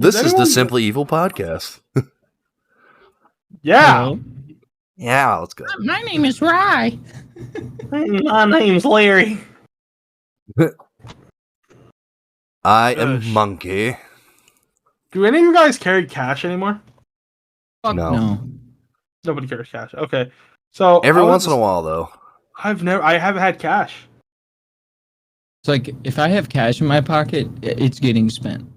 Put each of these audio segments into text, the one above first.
This is the Simply Evil podcast. Yeah. Hello? Yeah, let's go. My name is Rye. My name's Larry. I am Monkey. Do any of you guys carry cash anymore? Fuck no. Nobody carries cash. Okay. So Every once in a while, though. I haven't had cash. It's like if I have cash in my pocket, it's getting spent.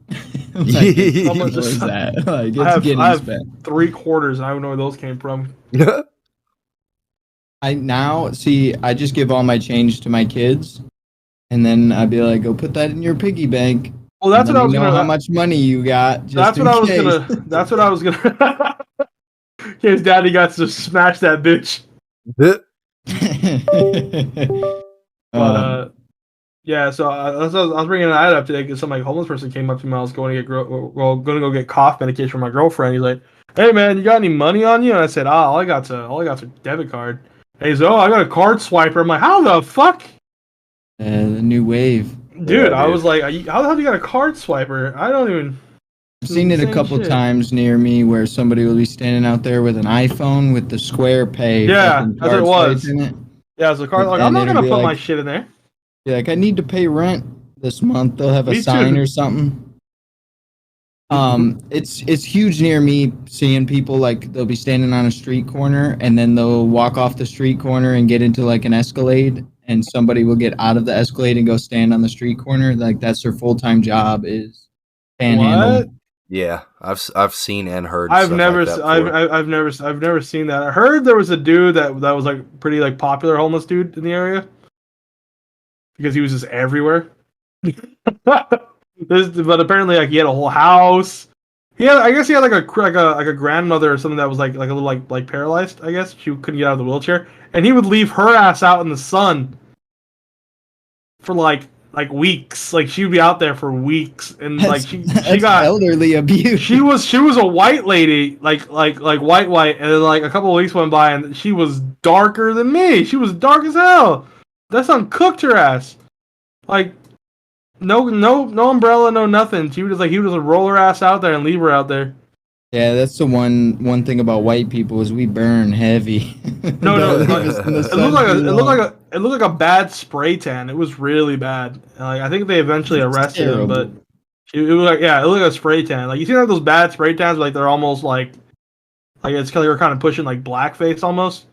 Like, How much is that? Like, I have spent. 3/4. I don't know where those came from. I just give all my change to my kids, and then I'd be like, go put that in your piggy bank. Well, that's what I was gonna know how much money you got. That's what I was gonna. His daddy got to smash that bitch. But yeah, so I was bringing that up today because some homeless person came up to me. I was going to go get cough medication for my girlfriend. He's like, "Hey man, you got any money on you?" And I said, all I got's a debit card. And he's, "Oh, I got a card swiper." I'm like, "How the fuck?" The new wave. Dude, I was like, "How the hell you got a card swiper?" I don't even. I've seen it a couple times near me where somebody will be standing out there with an iPhone with the Square Pay. Yeah, that's what it was. Yeah, it's a card. Like, I'm not gonna put my shit in there. Yeah, like I need to pay rent this month. They'll have a sign or something. It's huge near me. Seeing people like they'll be standing on a street corner and then they'll walk off the street corner and get into like an Escalade, and somebody will get out of the Escalade and go stand on the street corner. Like that's their full-time job is panhandling. Yeah, I've seen and heard. I've never seen that. I heard there was a dude that was like pretty like popular homeless dude in the area because he was just everywhere. But apparently, like he had a whole house. I guess he had like a grandmother or something that was like a little like paralyzed. I guess she couldn't get out of the wheelchair, and he would leave her ass out in the sun for like weeks. Like she'd be out there for weeks, and like she got elderly abuse. She was a white lady, like white, and then like a couple of weeks went by, and she was darker than me. She was dark as hell. That son cooked her ass. Like no umbrella, no nothing. He would just roll her ass out there and leave her out there. Yeah, that's the one thing about white people is we burn heavy. No, it looked like a bad spray tan. It was really bad. Like I think they eventually arrested him, but it looked like a spray tan. Like you see like those bad spray tans, like they're almost like it's because they were kind of pushing like blackface almost.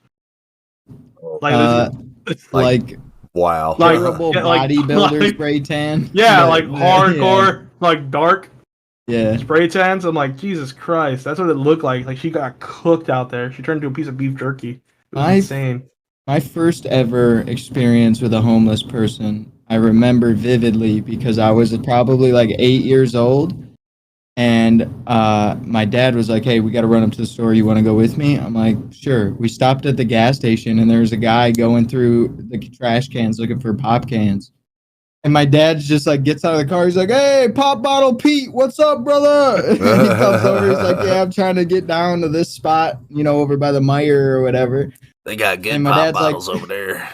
Like wow, like bodybuilder spray tan. Yeah, like hardcore, like dark. Yeah, spray tans. I'm like, Jesus Christ, that's what it looked like. Like she got cooked out there. She turned into a piece of beef jerky. It was insane. My first ever experience with a homeless person, I remember vividly because I was probably like 8 years old, and my dad was like, "Hey, we got to run up to the store. You want to go with me?" I'm like, "Sure." We stopped at the gas station, and there was a guy going through the trash cans looking for pop cans. And my dad just like gets out of the car. He's like, "Hey, Pop Bottle Pete, what's up, brother?" And he comes over. He's like, "Yeah, I'm trying to get down to this spot, over by the Meyer or whatever." They got good pop bottles over there.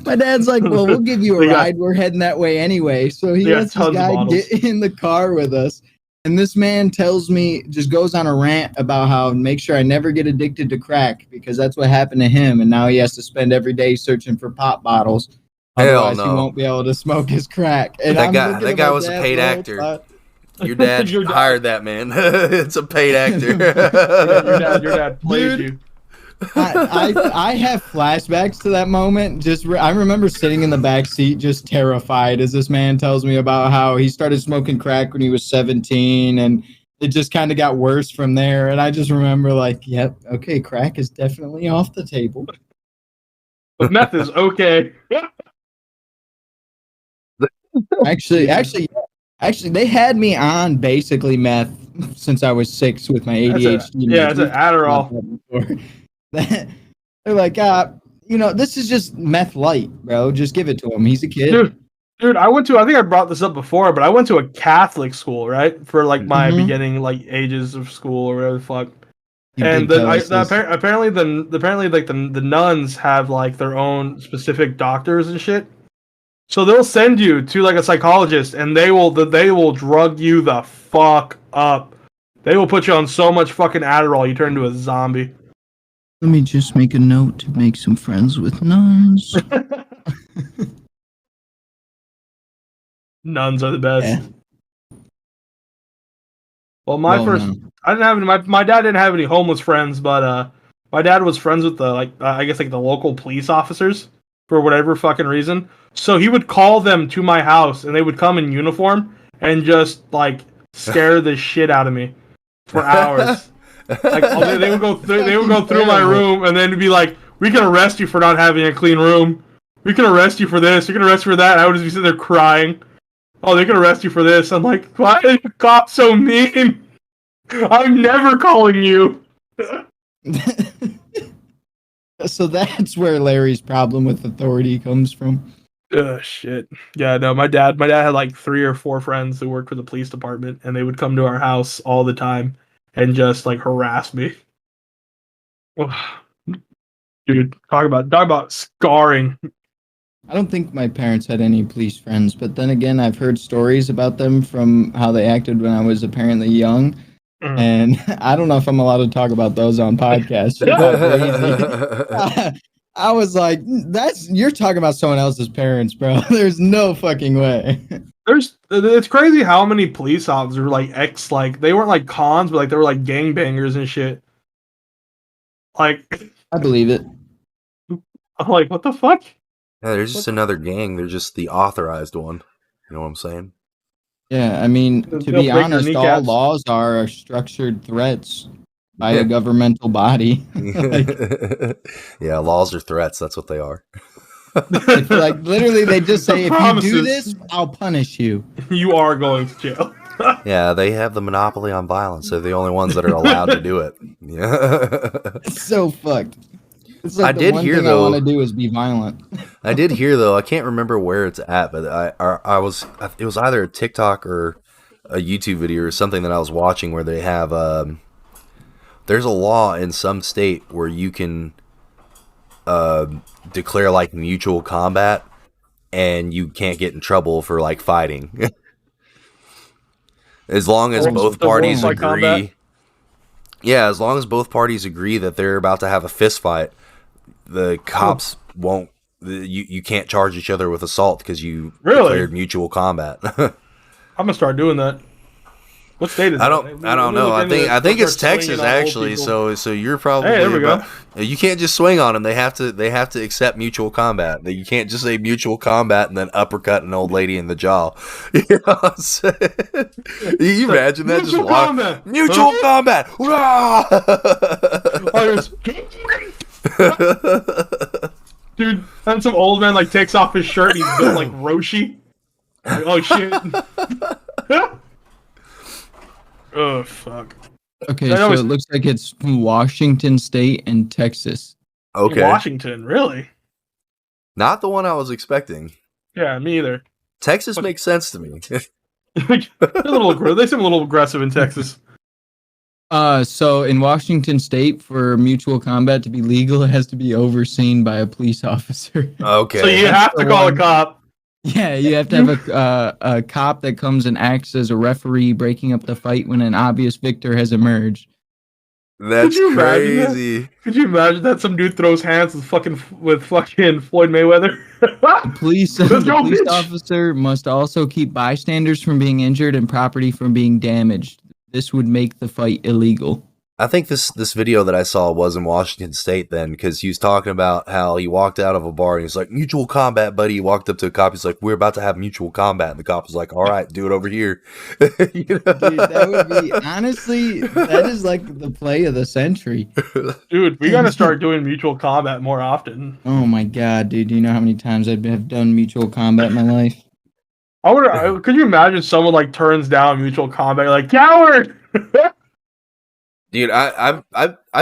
My dad's like, "Well, we'll give you a ride. We're heading that way anyway." So he lets this guy get in the car with us. And this man just goes on a rant about how make sure I never get addicted to crack because that's what happened to him. And now he has to spend every day searching for pop bottles. Otherwise, he won't be able to smoke his crack. And that guy was a paid actor. Your dad hired that man. It's a paid actor. your dad played you. I have flashbacks to that moment. I remember sitting in the back seat just terrified as this man tells me about how he started smoking crack when he was 17 and it just kind of got worse from there. And I just remember like, yep, okay, crack is definitely off the table. But meth is okay. Actually, they had me on basically meth since I was 6 with my ADHD. It's an Adderall. They're like, this is just meth light, bro. Just give it to him. He's a kid. Dude, I think I brought this up before, but I went to a Catholic school, right? For like my beginning like ages of school or whatever the fuck. And apparently the nuns have like their own specific doctors and shit. So they'll send you to like a psychologist, and they will drug you the fuck up. They will put you on so much fucking Adderall, you turn into a zombie. Let me just make a note to make some friends with nuns. Nuns are the best. Yeah. Well, I didn't have any. My dad didn't have any homeless friends, but my dad was friends with the I guess like the local police officers for whatever fucking reason. So he would call them to my house, and they would come in uniform and just like scare the shit out of me for hours. Like they would go through my room, and then be like, "We can arrest you for not having a clean room. We can arrest you for this. We can arrest you for that." And I would just be sitting there crying. Oh, they can arrest you for this. I'm like, why are you cops so mean? I'm never calling you. So that's where Larry's problem with authority comes from. Shit. Yeah, no, my dad had like 3 or 4 friends who worked for the police department, and they would come to our house all the time and just like harass me. Dude, talk about scarring. I don't think my parents had any police friends, but then again, I've heard stories about them from how they acted when I was apparently young. And I don't know if I'm allowed to talk about those on podcasts. Crazy. I was like, you're talking about someone else's parents, bro. There's no fucking way. It's crazy how many police officers were like they weren't like cons, but like they were like gangbangers and shit. Like, I believe it. I'm like, what the fuck? Yeah, they're just another gang. They're just the authorized one. You know what I'm saying? Yeah, I mean, to be honest, all laws are structured threats by a governmental body. Yeah, laws are threats. That's what they are. Like literally, they just say, if you do this, I'll punish you. You are going to jail. Yeah, they have the monopoly on violence. They're the only ones that are allowed to do it. Yeah, it's so fucked. It's like I want to do is be violent. I did hear though. I can't remember where it's at, but it was either a TikTok or a YouTube video or something that I was watching where they have there's a law in some state where you can declare like mutual combat and you can't get in trouble for like fighting. As long as both parties agree. Combat? Yeah, as long as both parties agree that they're about to have a fist fight, the cops won't. You can't charge each other with assault because you declared mutual combat. I'm gonna start doing that. What state is I don't know. I think it's Texas actually. So you're probably. Hey, there we go. You can't just swing on them. They have to accept mutual combat. You can't just say mutual combat and then uppercut an old lady in the jaw. You know what I'm saying? You imagine that? Mutual combat. Mutual combat. Dude, and some old man like takes off his shirt and he's built like Roshi. Like, oh shit. Oh fuck. Okay, so it looks like it's Washington State and Texas. Okay. Washington, really? Not the one I was expecting. Yeah, me either. Texas makes sense to me. They seem a little aggressive in Texas. So in Washington State, for mutual combat to be legal, it has to be overseen by a police officer. Okay. So you have to call a cop. Yeah, you have to have a cop that comes and acts as a referee, breaking up the fight when an obvious victor has emerged. That's crazy. Could you imagine that some dude throws hands with fucking Floyd Mayweather? The police officer must also keep bystanders from being injured and property from being damaged. This would make the fight illegal. I think this video that I saw was in Washington State then, because he was talking about how he walked out of a bar and he's like, mutual combat, buddy. He walked up to a cop. He's like, we're about to have mutual combat. And the cop was like, all right, do it over here. You know? Dude, that would be, honestly, that is like the play of the century. Dude, we got to start doing mutual combat more often. Oh my God, dude. Do you know how many times I have done mutual combat in my life? Could you imagine someone like turns down mutual combat, like, coward? Dude, I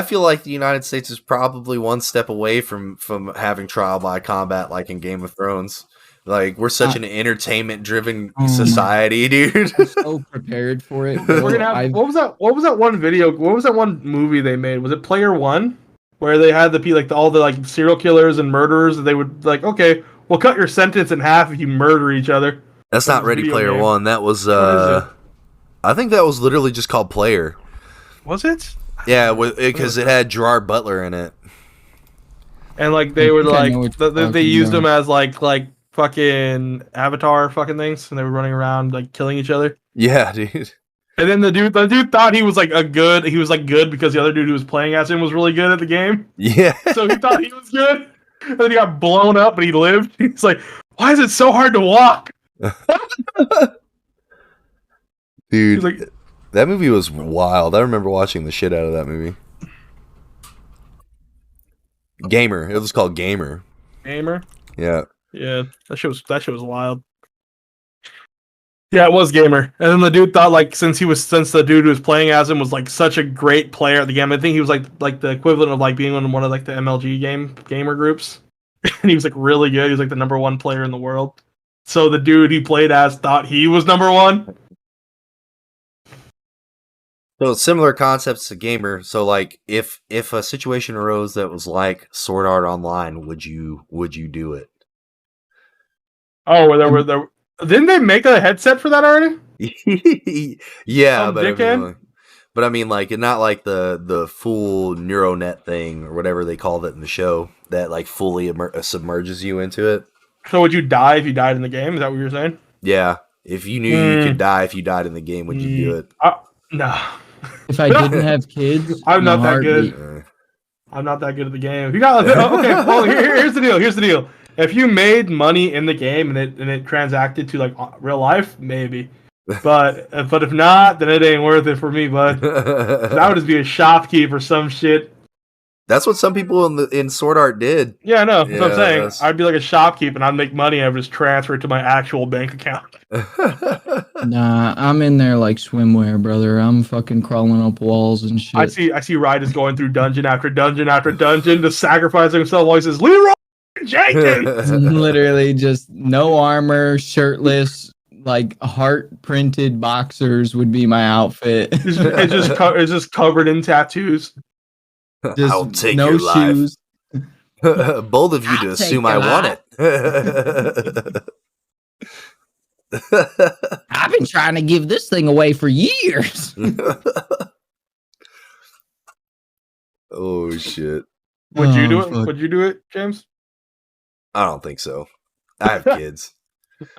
feel like the United States is probably one step away from having trial by combat, like in Game of Thrones. Like, we're such an entertainment-driven society, dude. I'm so prepared for it. We're gonna have, what was that one video? What was that one movie they made? Was it Player One, where they had all the serial killers and murderers? And they would like, okay, we'll cut your sentence in half if you murder each other. That's not Ready Player One. That was I think that was literally just called Player. Was it? Yeah, because it had Gerard Butler in it. And like I they were think I know like what you're they talking used them about. as like fucking avatar fucking things, and they were running around like killing each other. Yeah, dude. And then the dude thought he was like he was like good because the other dude who was playing as him was really good at the game. Yeah. So he thought he was good. And then he got blown up, but he lived. He's like, why is it so hard to walk? He's Dude, like, that movie was wild. I remember watching the shit out of that movie. Gamer. It was called Gamer. gamer. Yeah. Yeah, that shit was wild. Yeah, it was gamer. And then the dude thought like since the dude who was playing as him was like such a great player at the game, I think he was like the equivalent of like being in one of like the MLG gamer groups. And he was like really good. He was like the number one player in the world. So the dude he played as thought he was number one. So similar concepts to Gamer. So like if a situation arose that was like Sword Art Online, would you do it? Oh, there didn't they make a headset for that already? Yeah, Some dickhead. but I mean like not like the full neural net thing or whatever they called it in the show that like fully submerges you into it. So would you die if you died in the game? Is that what you're saying? Yeah. If you knew you could die if you died in the game, would you do it? No. If I didn't have kids, I'm in a not that good. heartbeat. I'm not that good at the game. If you got okay, well here's the deal. Here's the deal. If you made money in the game and it transacted to like real life, maybe. But if not, then it ain't worth it for me, bud. I would just be a shopkeep or some shit. That's what some people in Sword Art did. Yeah, I know. That's what I'm Yeah, saying. I'd be like a shopkeep and I'd make money and I would just transfer it to my actual bank account. Nah, I'm in there like swimwear, brother. I'm fucking crawling up walls and shit. I see Ryder going through dungeon after dungeon after dungeon, just sacrificing himself while he says, Leroy Jenkins! Literally just no armor, shirtless, like heart printed boxers would be my outfit. It's just covered in tattoos. I'll Just take no your life. shoes. Bold of you to I'll assume take I your want life. it. I've been trying to give this thing away for years. Oh shit! Would you do it? Fuck. Would you do it, James? I don't think so. I have kids.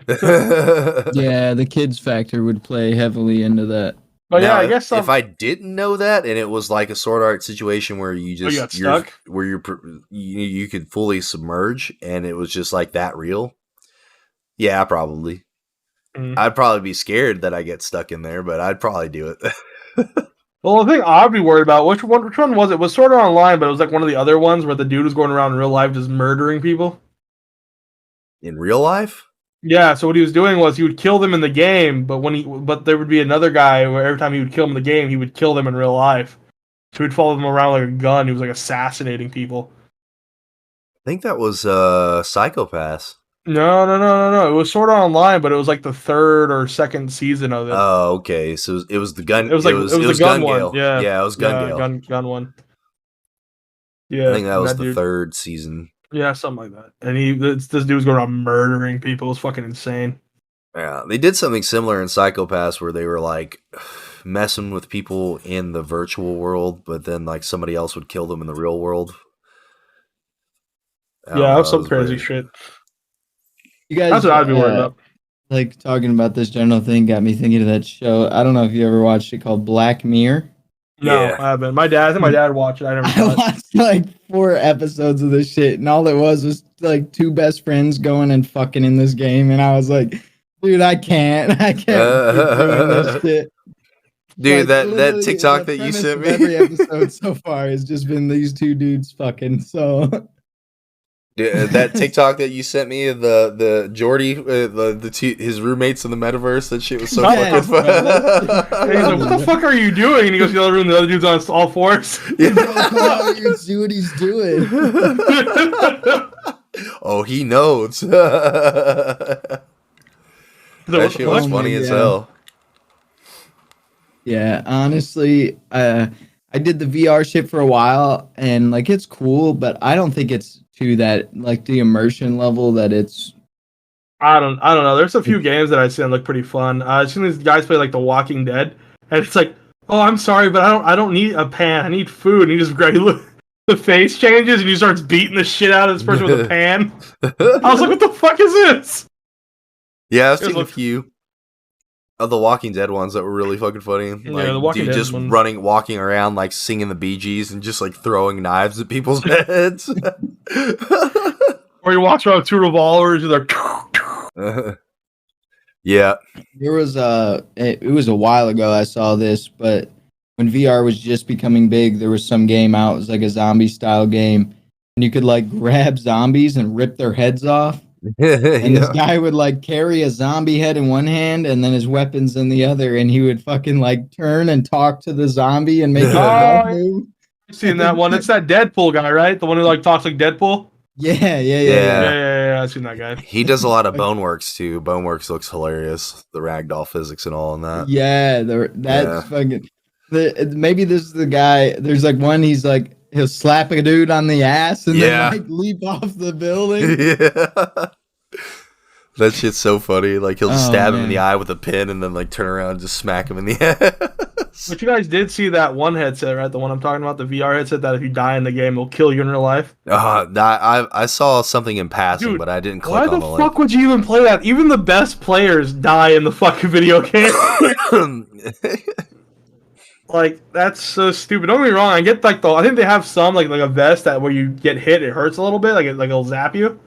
Yeah, the kids factor would play heavily into that. But Now, yeah, I guess if I didn't know that, and it was like a Sword Art situation where you just got stuck, where you could fully submerge, and it was just like that real. Yeah, probably. I'd probably be scared that I get stuck in there, but I'd probably do it. Well, the thing I'd be worried about which one was it? It was sort of online, but it was like one of the other ones where the dude was going around in real life just murdering people. In real life? Yeah, so what he was doing was he would kill them in the game, but there would be another guy where every time he would kill them in the game, he would kill them in real life. So he'd follow them around like a gun. He was like assassinating people. I think that was Psychopaths. No. It was sort of online, but it was like the third or second season of it. Oh, okay. So it was the gun. It was the gun one. Gale. Yeah, Yeah, it was Gun Gale. gun one. I Yeah, think that was the dude. third season. Yeah, something like that. And this dude was going around murdering people. It was fucking insane. Yeah, they did something similar in Psychopaths where they were like messing with people in the virtual world, but then like somebody else would kill them in the real world. Yeah, that's some crazy shit. You guys, That's what I'd be worried about. Like talking about this general thing got me thinking of that show. I don't know if you ever watched it called Black Mirror. No, Yeah. I haven't. I think my dad watched it. I never I saw it. watched like 4 episodes of this shit, and all it was like 2 best friends going and fucking in this game, and I was like, dude, I can't keep doing this shit. Dude, Like, that TikTok that you sent me. Every episode so far has just been these 2 dudes fucking. So Dude, that TikTok that you sent me, the Jordy, his roommates in the metaverse, that shit was so Yes, fucking And fun. he's like, "What the fuck are you doing?" And he goes to the other room. The other dude's on all fours. you see what he's doing. Oh, he knows. That shit was funny as hell. Yeah, honestly, I did the VR shit for a while, and like it's cool, but I don't think it's to that like the immersion level that it's. I don't know. There's a few games that I've seen that look pretty fun. I've seen these guys play like The Walking Dead, and it's like, oh, I'm sorry, but I don't need a pan. I need food. And he just the face changes and he starts beating the shit out of this person with a pan. I was like, what the fuck is this? Yeah, I've It was seen a like, few of the Walking Dead ones that were really fucking funny. yeah, the Like, Walking dude Dead just ones. walking around, like singing the Bee Gees and just like throwing knives at people's heads. Or he walks around with two revolvers and they're Yeah. There was it was a while ago I saw this, but when VR was just becoming big, there was some game out. It was like a zombie style game, and you could like grab zombies and rip their heads off. And this Yeah. guy would like carry a zombie head in one hand and then his weapons in the other, and he would fucking like turn and talk to the zombie and make its oh, head move. I've seen that one. It's that Deadpool guy, right? The one who like talks like Deadpool. Yeah, yeah, yeah, Yeah, yeah. Yeah. yeah, yeah. I've seen that guy. He does a lot of Boneworks too. Boneworks looks hilarious. The ragdoll physics and all in that. Yeah, Yeah. that's fucking. Maybe this is the guy. There's like one. He's like he'll slap a dude on the ass and then Yeah. like leap off the building. Yeah. That shit's so funny. Like he'll just Oh, stab him in the man. eye with a pin and then like turn around and just smack him in the ass. But you guys did see that one headset, right? The one I'm talking about, the VR headset that if you die in the game, will kill you in real life. I saw something in passing, Dude, but I didn't why click the on the fuck would you even play that? Even the best players die in the fucking video game. link. Like that's so stupid. Don't get me wrong. I get like I think they have some like a vest that where you get hit, it hurts a little bit, like it'll zap you.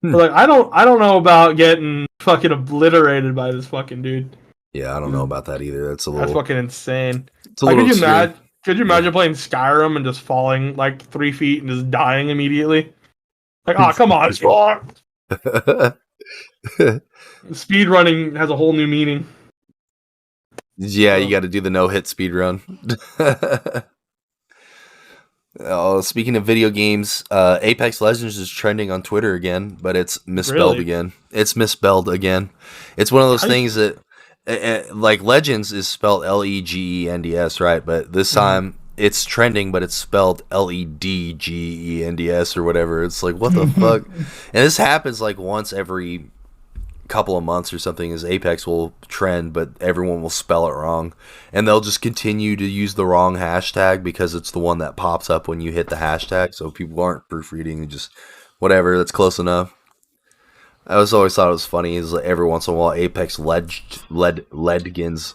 But like I don't know about getting fucking obliterated by this fucking dude. Yeah, I don't know about that either. That's a That's little. fucking insane. It's a Like little extreme. could you imagine playing Skyrim and just falling like 3 feet and just dying immediately? Like, oh come on, it's wrong. Speed running has a whole new meaning. Yeah, you got to do the no hit speed run. Oh, speaking of video games, Apex Legends is trending on Twitter again, but it's misspelled Really? again. It's misspelled again. It's one of those How do you- things that, like, Legends is spelled Legends, right? But this time it's trending, but it's spelled Ledgends or whatever. It's like, what the fuck? And this happens like once every couple of months or something, is Apex will trend, but everyone will spell it wrong, and they'll just continue to use the wrong hashtag because it's the one that pops up when you hit the hashtag. So people aren't proofreading, and just whatever, that's close enough. I always thought it was funny is like every once in a while Ledgins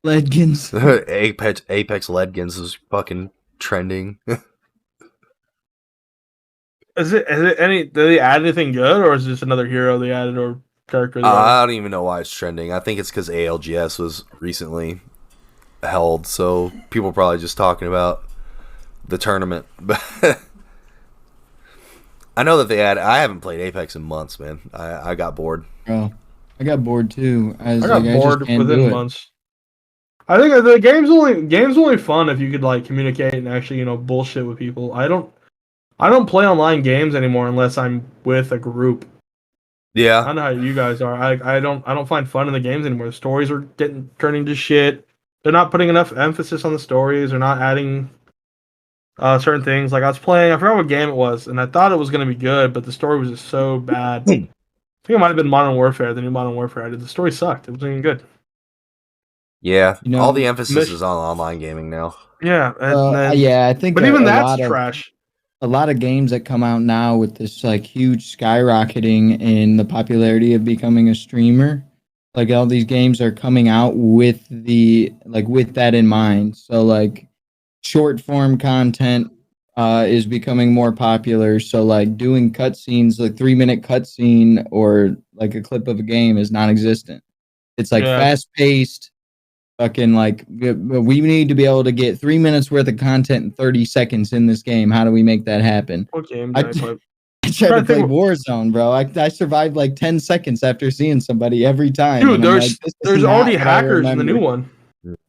Legends. Apex Ledgins is fucking trending. Is it any? Did they add anything good, or is it just another hero they added or character they added? I don't even know why it's trending. I think it's because ALGS was recently held, so people are probably just talking about the tournament. But I know that they had. I haven't played Apex in months, man. I got bored. Bro, I got bored too. I was I got like, I just bored can't do within it. months. I think the game's only fun if you could like communicate and actually bullshit with people. I don't play online games anymore unless I'm with a group. I Yeah, don't know how you guys are. I don't find fun in the games anymore. The stories are turning to shit. They're not putting enough emphasis on the stories. They're not adding certain things. Like I was playing, I forgot what game it was, and I thought it was gonna be good, but the story was just so bad. I think it might have been Modern Warfare, the new Modern Warfare. The story sucked. It wasn't even good. yeah. You know, All the emphasis Mich- is on online gaming now. Yeah, and then yeah, I think but even a that's lot of trash. a lot of games that come out now with this like huge skyrocketing in the popularity of becoming a streamer, like all these games are coming out with with that in mind. So like short form content is becoming more popular. So like doing cutscenes, like 3 minute cutscene or like a clip of a game is non-existent. It's like Yeah. fast paced. Fucking like we need to be able to get 3 minutes worth of content in 30 seconds in this game. How do we make that happen? What game I, did I play? I tried trying to to play think Warzone, bro. I survived like 10 seconds after seeing somebody every time. Dude, and I'm like, this is there's not already what I hackers in the new remember. one.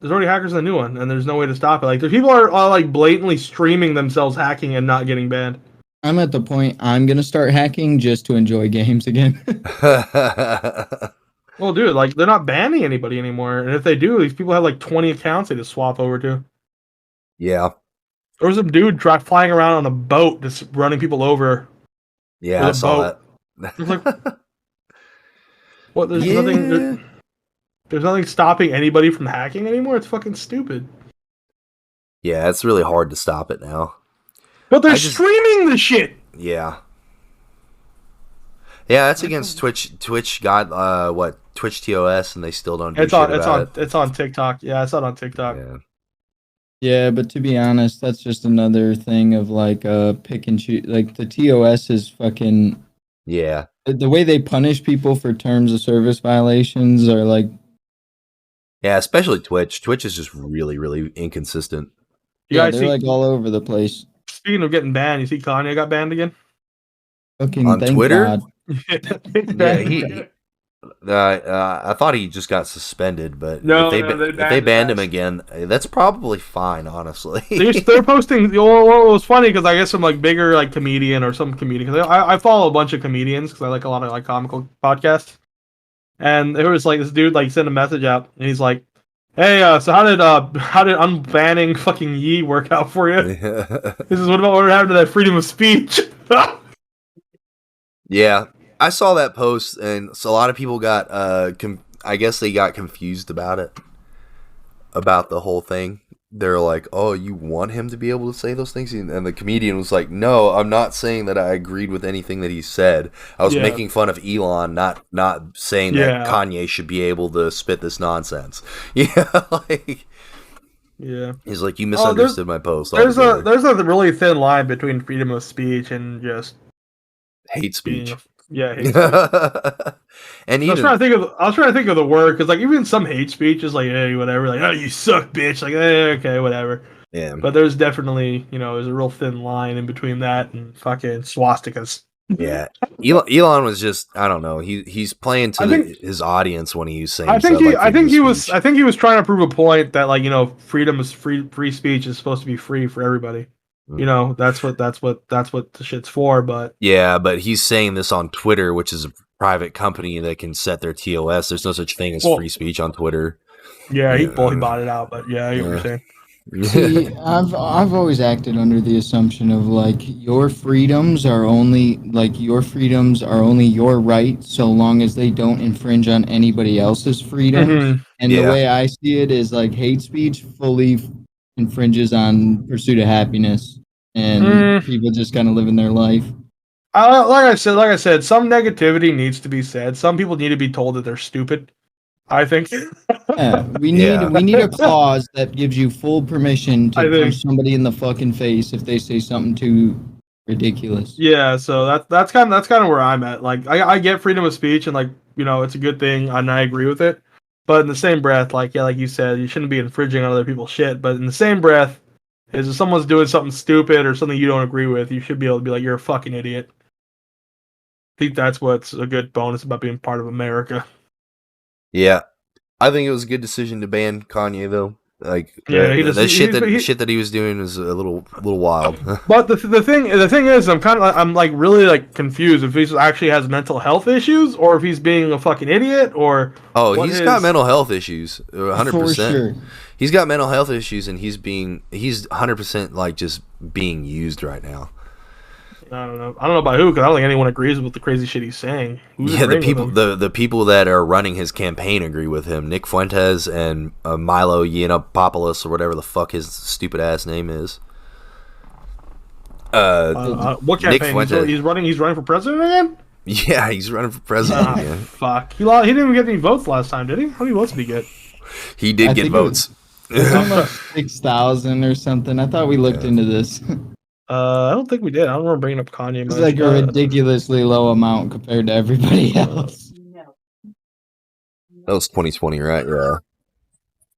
There's already hackers in the new one, and there's no way to stop it. Like, there's people are like blatantly streaming themselves hacking and not getting banned. I'm at the point I'm gonna start hacking just to enjoy games again. Well, dude, like they're not banning anybody anymore, and if they do, these people have like 20 accounts they just swap over to. Yeah, There was a dude flying around on a boat, just running people over yeah, I with a saw boat. that. It's like, what? There's Yeah. nothing. There's nothing stopping anybody from hacking anymore. It's fucking stupid. Yeah, it's really hard to stop it now. But they're I just streaming the shit. yeah. Yeah, that's That's against Twitch. Twitch got what Twitch TOS, and they still don't do it's shit on about it. it's on TikTok. Yeah, I saw it on TikTok. Yeah, Yeah, but to be honest, that's just another thing of like pick and choose. Like the TOS is fucking yeah, the way they punish people for terms of service violations are like yeah. Especially Twitch. Twitch is just really, really inconsistent. You yeah, guys they're see? like all over the place. Speaking of getting banned, you see Kanye got banned again. Fucking On thank Twitter, God. He's yeah, banned he again. I thought he just got suspended, but No, no, they if they banned his banned him ass. again, that's probably fine, honestly. They're posting. Well, it was funny because I guess some like bigger like comedian or some comedian. Cause I follow a bunch of comedians because I like a lot of like comical podcasts. And there was like this dude like sent a message out and he's like, "Hey, so how did unbanning fucking Yee work out for you?" This is what happened to that freedom of speech. Yeah, I saw that post, and so a lot of people got I guess they got confused about it, about the whole thing. They're like, "Oh, you want him to be able to say those things?" And the comedian was like, "No, I'm not saying that I agreed with anything that he said. I was Yeah, making fun of Elon, not saying that yeah, Kanye should be able to spit this nonsense." Yeah, like yeah. he's like, "You Oh, misunderstood my post altogether." there's a really thin line between freedom of speech and just Hate being speech. hate speech. And I was even trying to think of the word because like even some hate speech is like hey whatever like oh you suck bitch like okay whatever. yeah. But there's definitely there's a real thin line in between that and fucking swastikas. Yeah, Elon was just I don't know. He's playing to I think his audience when he's saying stuff like I freedom think of speech. I think he was trying to prove a point that like freedom is free speech is supposed to be free for everybody. Mm. That's what the shit's for. But Yeah, but he's saying this on Twitter, which is a private company that can set their TOS. There's no such thing as free well, speech on Twitter. yeah, he Yeah, bought it out. But yeah, I get what you're yeah. saying. See, I've always acted under the assumption of like your freedoms are only your right so long as they don't infringe on anybody else's freedoms. Hmm. And the Yeah, way I see it is like hate speech fully infringes on pursuit of happiness and Mm, people just kind of living their life. like I said, some negativity needs to be said. Some people need to be told that they're stupid. I think. Yeah, yeah, we need a clause that gives you full permission to I punch think. somebody in the fucking face if they say something too ridiculous. Yeah, so that's kind of where I'm at. Like I get freedom of speech and like it's a good thing and I agree with it. But in the same breath, like yeah, like you said, you shouldn't be infringing on other people's shit. But in the same breath, is if someone's doing something stupid or something you don't agree with, you should be able to be like, you're a fucking idiot. I think that's what's a good bonus about being part of America. yeah. I think it was a good decision to ban Kanye, though. Like Yeah, he just the shit he, shit that he was doing was a little wild. But the thing is, I'm like really like confused if he actually has mental health issues or if he's being a fucking idiot or Oh, what he's got his. mental health issues, 100%. For sure. He's got mental health issues, and he's 100% like just being used right now. I don't know. I don't know about who because I don't think anyone agrees with the crazy shit he's saying. Who's Yeah, agreeing with him? the people that are running his campaign agree with him. Nick Fuentes and Milo Yiannopoulos or whatever the fuck his stupid ass name is. What Nick campaign? Fuentes. He's running. He's running for president again. Yeah, he's running for president Ah, again. fuck. He lost, he didn't even get any votes last time, did he? How many votes did he get? He did I get think it was, votes. wasn't it like 6,000 or something? I thought we looked Yeah. into this. I don't think we did. I don't remember bringing up Kanye It's much. like a ridiculously low amount compared to everybody else. That was 2020, right? Yeah.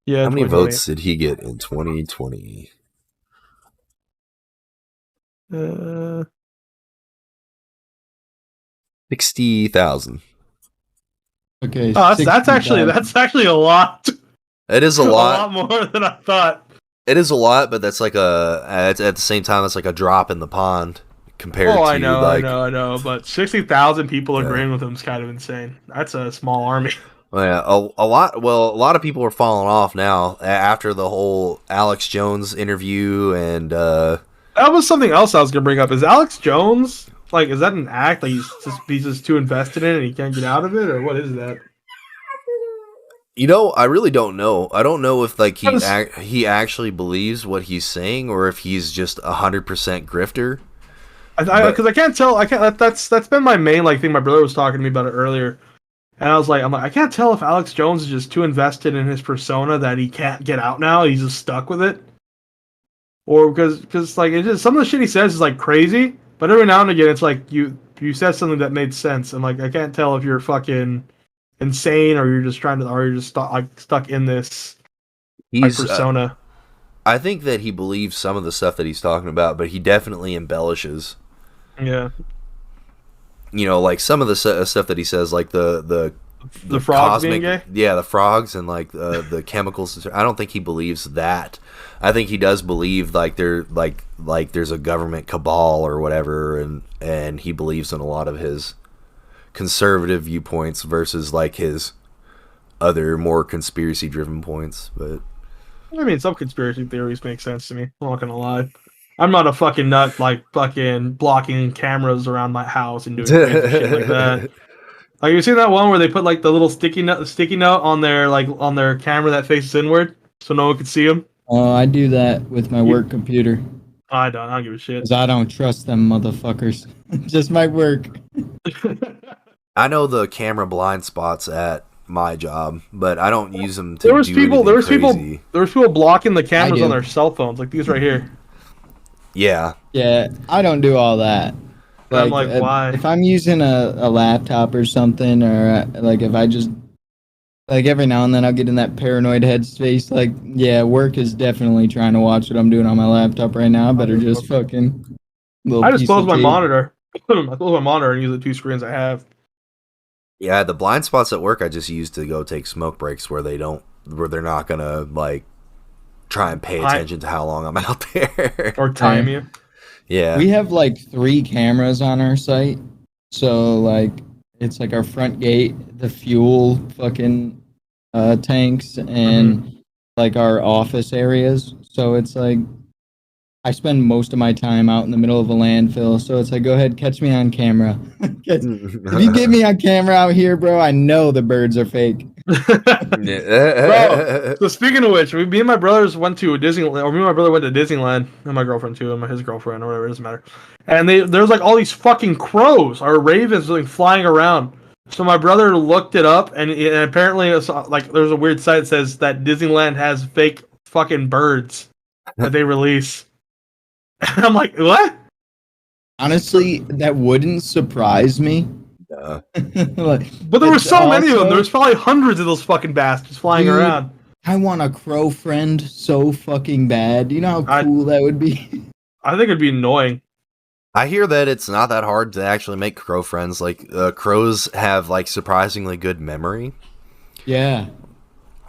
Yeah, How many 2020. votes did he get in 2020? Uh, 60,000. Okay, oh, 60,000. that's actually a lot. It is a A lot. lot more than I thought. It is a lot, but that's like at the same time that's like a drop in the pond compared Oh, to like I know. But 60,000 people yeah. agreeing with him is kind of insane. That's a small army. Well, yeah, a lot. Well, a lot of people are falling off now after the whole Alex Jones interview, and That was something else I was gonna bring up. Is Alex Jones like? Is that an act? Like he's just too invested in it and he can't get out of it, or what is that? You know, I really don't know. I don't know if like Because he actually believes what he's saying or if he's just 100% grifter. But I can't tell. I can't. That's been my main like thing. My brother was talking to me about it earlier, and I'm like, I can't tell if Alex Jones is just too invested in his persona that he can't get out now. He's just stuck with it, or because like it just some of the shit he says is like crazy, but every now and again it's like you said something that made sense, and like I can't tell if you're fucking insane or you're just trying to or you're just stuck in this like he's persona. I think that he believes some of the stuff that he's talking about, but he definitely embellishes. Yeah, You know, like some of the stuff that he says, like the the frogs being cosmic, gay. yeah, the frogs and like the chemicals. I don't think he believes that. I think he does believe like like there's a government cabal or whatever, and he believes in a lot of his conservative viewpoints versus like his other more conspiracy driven points. But I mean, some conspiracy theories make sense to me. I'm not gonna lie. I'm not a fucking nut like fucking blocking cameras around my house and doing crazy shit like that. Like you seen that one where they put like the little sticky note on their like on their camera that faces inward, so no one could see them. Oh, I do that with my Yeah, work computer I don't. I don't give a shit. because I don't trust them motherfuckers. Just my work. I know the camera blind spots at my job, but I don't use them to there was do people. anything crazy. There was people blocking the I cameras on do. their cell phones, like these right here. Yeah. Yeah, I don't do all that. And I'm Like, like, why? if I'm using a laptop or something, or like if I just like every now and then I'll get in that paranoid headspace. Like, yeah, work is definitely trying to watch what I'm doing on my laptop right now. I better just fucking little I just piece close of my tape. monitor. I close my monitor and use the two screens I have. Yeah, the blind spots at work I just use to go take smoke breaks where they're not gonna like try and pay Time attention to how long I'm out there. or time you. Yeah. We have like 3 cameras on our site. So like it's like our front gate, the fuel fucking tanks, Mm-hmm. and like our office areas. So it's like I spend most of my time out in the middle of a landfill. So it's like, go ahead, catch me on camera. If you get me on camera out here, bro, I know the birds are fake. Bro, Yeah. so speaking of which, me and my brothers went to Disneyland, or me and my brother went to Disneyland, and my girlfriend too, and his girlfriend, or whatever, it doesn't matter. And there's like all these fucking crows or ravens like flying around. So my brother looked it up, and apparently it's like there's a weird site that says that Disneyland has fake fucking birds that they release. And I'm like, what? Honestly, that wouldn't surprise me. Duh. Like, But there were it's so many of them. also, There's probably hundreds of those fucking bastards flying dude, around. I want a crow friend so fucking bad. You know how I cool that would be? I think it'd be annoying. I hear that it's not that hard to actually make crow friends. Like crows have like surprisingly good memory. Yeah.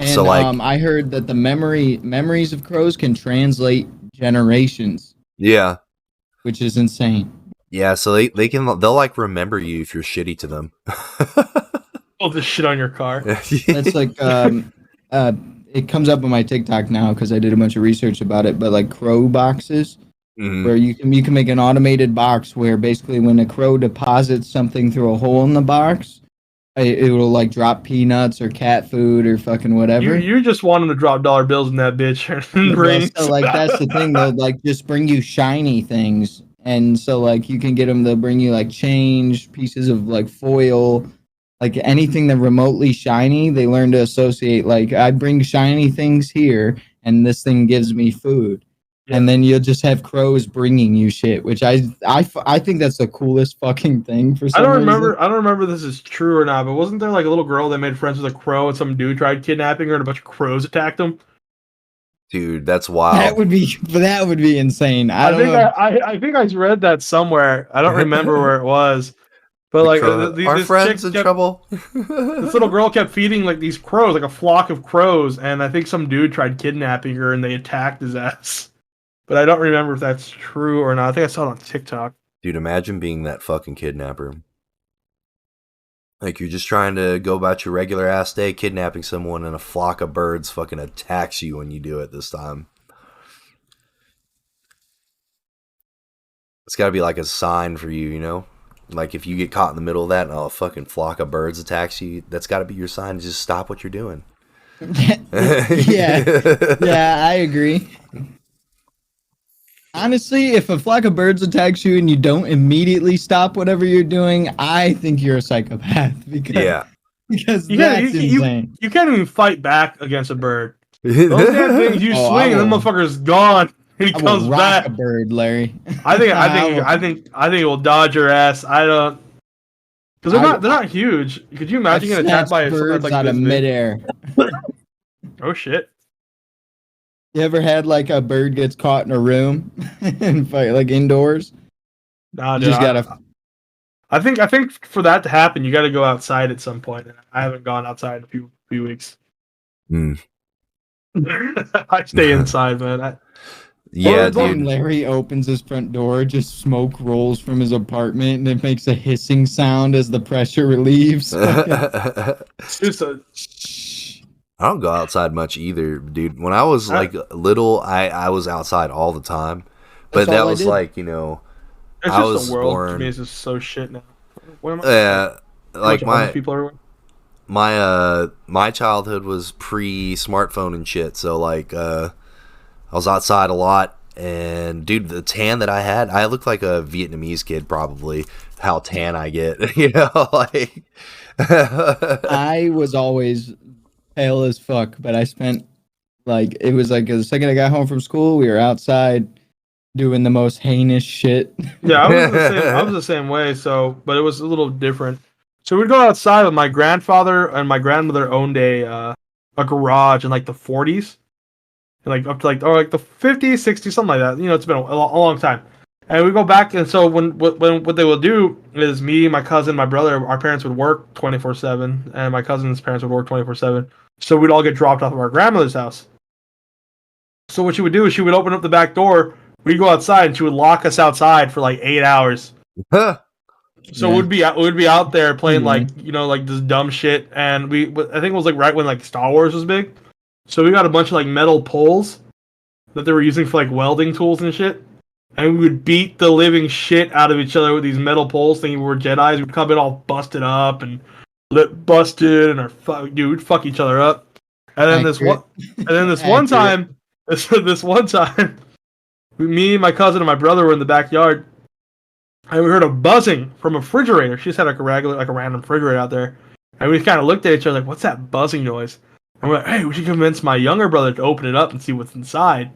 So And like I heard that the memories of crows can translate generations, yeah. which is insane. Yeah, so they'll like remember you if you're shitty to them. Oh, this shit on your car. That's like uh it comes up on my TikTok now because I did a bunch of research about it, but like crow boxes Mhm. where you can make an automated box where basically when a crow deposits something through a hole in the box, it will like drop peanuts or cat food or fucking whatever. You just want them to drop dollar bills in that bitch and Well, so rings. like that's the thing. They'll like just bring you shiny things, and so like you can get them. They'll bring you like change, pieces of like foil, like anything that remotely shiny. They learn to associate. Like I bring shiny things here, and this thing gives me food. And Yeah. then you'll just have crows bringing you shit, which I think that's the coolest fucking thing for some reason. I don't remember if this is true or not, but wasn't there like a little girl that made friends with a crow and some dude tried kidnapping her and a bunch of crows attacked him? Dude, that's That wild. would be that would be insane. I I don't think know. I think I read that somewhere. I don't remember where it was, but The like crow, our this friends chick in kept trouble. this little girl kept feeding like these crows, like a flock of crows, and I think some dude tried kidnapping her and they attacked his ass. But I don't remember if that's true or not. I think I saw it on TikTok. Dude, imagine being that fucking kidnapper. Like you're just trying to go about your regular ass day, kidnapping someone, and a flock of birds fucking attacks you when you do it this time. It's got to be like a sign for you, you know? Like if you get caught in the middle of that and a fucking flock of birds attacks you, that's got to be your sign to just stop what you're doing. Yeah, I agree. Honestly, if a flock of birds attacks you and you don't immediately stop whatever you're doing, I think you're a psychopath Yeah. because You can't that's insane. you can't even fight back against a bird. Those damn things, you Oh, I swing and the will motherfucker's gone and he I will comes rock a back. bird, Larry. I think it will dodge your ass. I don't, because they're I not huge. Could you I've imagine getting attacked snatched by something that's birds like out of this big? midair. Oh shit! You ever had like a bird gets caught in a room and fight like indoors? Nah, You dude. just gotta. I think for that to happen, you got to go outside at some point. I haven't gone outside in a few weeks. Mm. I stay inside, man. Yeah, Every time dude. Larry opens his front door, just smoke rolls from his apartment and it makes a hissing sound as the pressure relieves. Fucking. I Just a, don't go outside much either, dude. When I was I, like little, I was outside all the time. That's But that all I was did. like, it's I just the was world to me born is just so shit now. What am I like? uh A bunch like of homeless people everywhere. my childhood was pre-smartphone and shit. So like I was outside a lot, and dude, the tan that I had, I looked like a Vietnamese kid probably. How tan I get, like. I was always pale as fuck, but I spent like it was like the second I got home from school, we were outside doing the most heinous shit. Yeah, I was the same. I was the same way. So, but it was a little different. So we'd go outside. With my grandfather and my grandmother owned a garage in like the 40s, and like up to like or like the 50s, 60s, something like that. You know, it's been a long time. And we go back, and so when what they will do is me, my cousin, my brother, our parents would work 24/7, and my cousin's parents would work 24/7. So we'd all get dropped off of our grandmother's house. So what she would do is she would open up the back door. We'd go outside, and she would lock us outside for like 8 hours. So Yeah. we'd be out there playing like Anyway. like this dumb shit, and I think it was like right when like Star Wars was big. So we got a bunch of like metal poles that they were using for like welding tools and shit, and we would beat the living shit out of each other with these metal poles, thinking we were Jedi's. We'd come in all busted up and lip busted, and we'd fuck each other up. And then Accurate. this one Accurate. time, this one time, me, my cousin, and my brother were in the backyard. And we heard a buzzing from a refrigerator. She just had like a random refrigerator out there. And we kind of looked at each other like, what's that buzzing noise? And we're like, hey, we should convince my younger brother to open it up and see what's inside.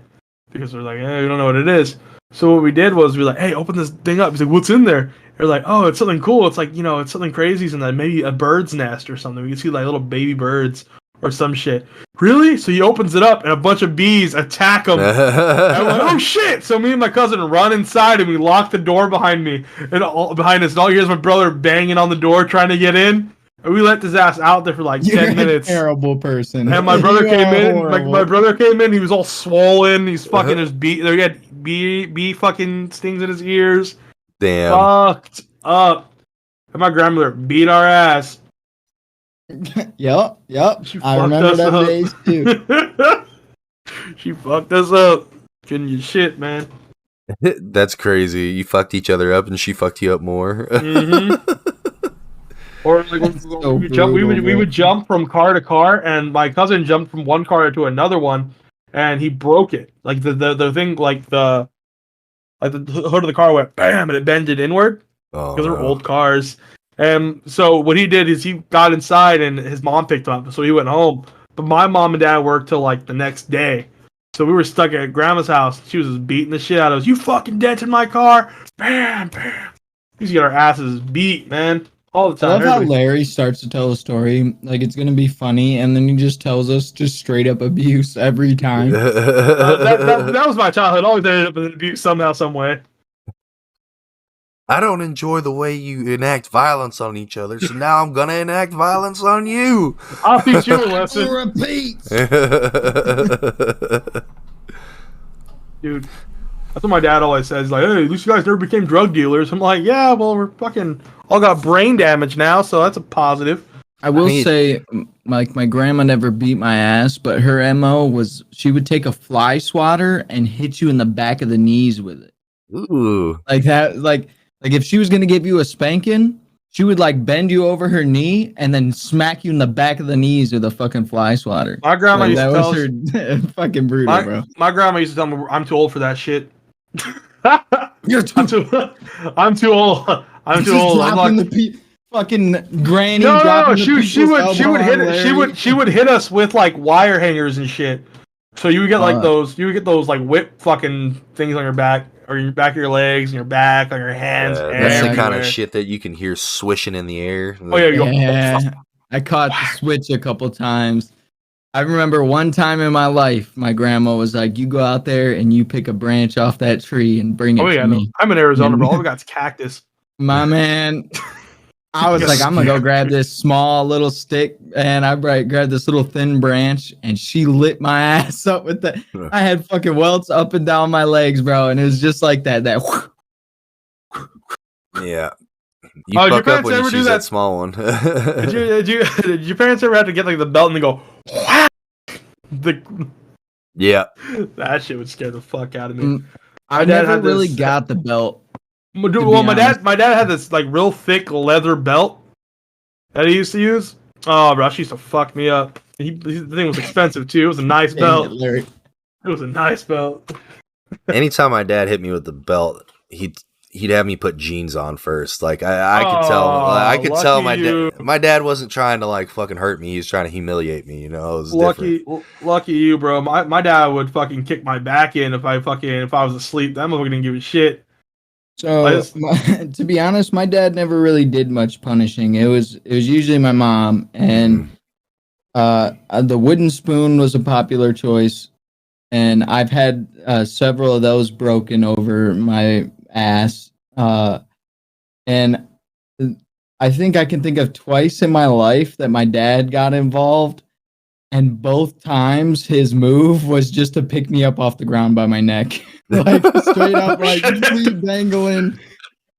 Because we're like, hey, we don't know what it is. So what we did was we were like, hey, open this thing up. He's like, what's in there? They're like, oh, it's something cool. It's like, it's something crazy. And then maybe a bird's nest or something. We can see like little baby birds or some shit. Really? So he opens it up and a bunch of bees attack him. And I'm like, oh shit! So me and my cousin run inside and we lock the door behind me and behind us. And all you hear is my brother banging on the door trying to get in. And we let his ass out there for like You're 10 a minutes. terrible person. And my brother You came are in. My horrible. brother came in. He was all swollen. He's fucking his bee. He had bee fucking stings in his ears. Damn. Fucked up. And my grandmother beat our ass. Yep. She I fucked remember us them up. days too. She fucked us up. Couldn't you shit, man? That's crazy. You fucked each other up, and she fucked you up more. Mm-hmm. Or like So we would jump, brutal, we bro. would jump from car to car, and my cousin jumped from one car to another one, and he broke it. Like the thing, like the hood of the car went bam, and it bended inward Oh because they're no. old cars. And so what he did is he got inside, and his mom picked him up, so he went home. But my mom and dad worked till like the next day, so we were stuck at grandma's house. She was just beating the shit out of us. You fucking dented my car, bam, bam. We used to get our asses beat, man, all the I time. love how Everybody. Larry starts to tell a story like it's gonna be funny, and then he just tells us just straight up abuse every time. That was my childhood. Always ended up in abuse somehow, some way. I don't enjoy the way you enact violence on each other, so now I'm gonna enact violence on you. I'll teach you a lesson, Repeat. dude. That's what my dad always says. Like, hey, at least you guys never became drug dealers. I'm like, yeah, well, we're fucking all got brain damage now, so that's a positive. I will mean- say, like, my grandma never beat my ass, but her MO was she would take a fly swatter and hit you in the back of the knees with it. Ooh. Like that, like if she was gonna give you a spanking, she would like bend you over her knee and then smack you in the back of the knees with a fucking fly swatter. My grandma Like used that to was tell us. her fucking brutal, bro. My grandma used to tell me I'm too old for that shit. You're I'm too too. I'm too old. I'm too just old. I'm dropping like, the fucking granny no, no, no. dropping the She people's would elbow hit on it. Larry. She would hit us with like wire hangers and shit. So you would get like Uh, those. You would get those like whip fucking things on your back or your back of your legs and your back on your hands That's the yeah, kind of everywhere. shit that you can hear swishing in the air. Oh yeah, Like, you go. yeah. I caught the switch a couple times. I remember one time in my life, my grandma was like, "You go out there and you pick a branch off that tree and bring Oh it to yeah, no. me." I'm in Arizona, bro. All we And got's cactus. my man, I was like, Yes. "I'm gonna go grab this small little stick," and I grabbed this little thin branch, and she lit my ass up with that. I had fucking welts up and down my legs, bro, and it was just like that. yeah. You Oh, did your fuck up parents when you ever do choose that that? small one. Did your parents ever have to get like the belt and they go? The, Yeah. that shit would scare the fuck out of me. Mm, My I dad never had really this. got the belt, to Well, be honest. my dad had this like real thick leather belt that he used to use. Oh, bro, she used to fuck me up. The thing was expensive too. It was a nice Dang it, belt. Larry. It was a nice belt. Anytime my dad hit me with the belt, he'd have me put jeans on first. Like I could tell, Oh, lucky you. my dad wasn't trying to like fucking hurt me. He was trying to humiliate me. You know, it was different. Lucky you, bro. My dad would fucking kick my back in if I was asleep. That motherfucker didn't give a shit. I So, just to be honest, my dad never really did much punishing. It was usually my mom, and Mm. the wooden spoon was a popular choice, and I've had several of those broken over my ass. And I think I can think of twice in my life that my dad got involved, and both times his move was just to pick me up off the ground by my neck, like straight up, like feet dangling,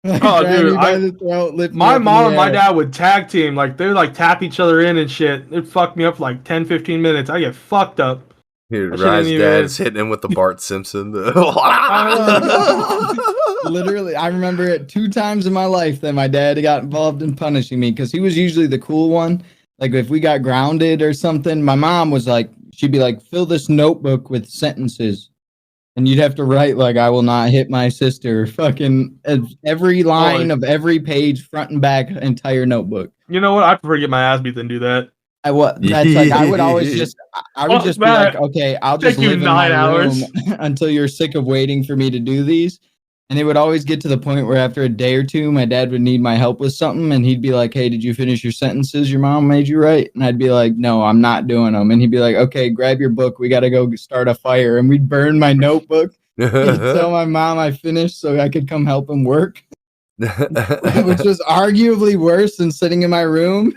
like oh, grab dude, me by the throat, lift me my up in the mom and my air. dad would tag team. Like, they would, like, tap each other in and shit. It'd fuck me up for, like, 10, 15 minutes. I get fucked up. Dude, That shit didn't Ryan's dad is even... hitting him with the Bart Simpson. Literally, I remember it 2 times in my life that my dad got involved in punishing me because he was usually the cool one. Like if we got grounded or something, my mom was like, she'd be like, fill this notebook with sentences. And you'd have to write like, I will not hit my sister. Fucking every line Oh, of every page, front and back, entire notebook. you know what? I prefer to get my ass beat than do that. That's like I would always just I would Fuck just be like, that. okay, I'll just Take you live in my 9 room hours. until you're sick of waiting for me to do these. And it would always get to the point where after a day or two, my dad would need my help with something, and he'd be like, "Hey, did you finish your sentences your mom made you write?" And I'd be like, "No, I'm not doing them." And he'd be like, "Okay, grab your book. We got to go start a fire." And we'd burn my notebook. He'd tell my mom I finished so I could come help him work, which was arguably worse than sitting in my room.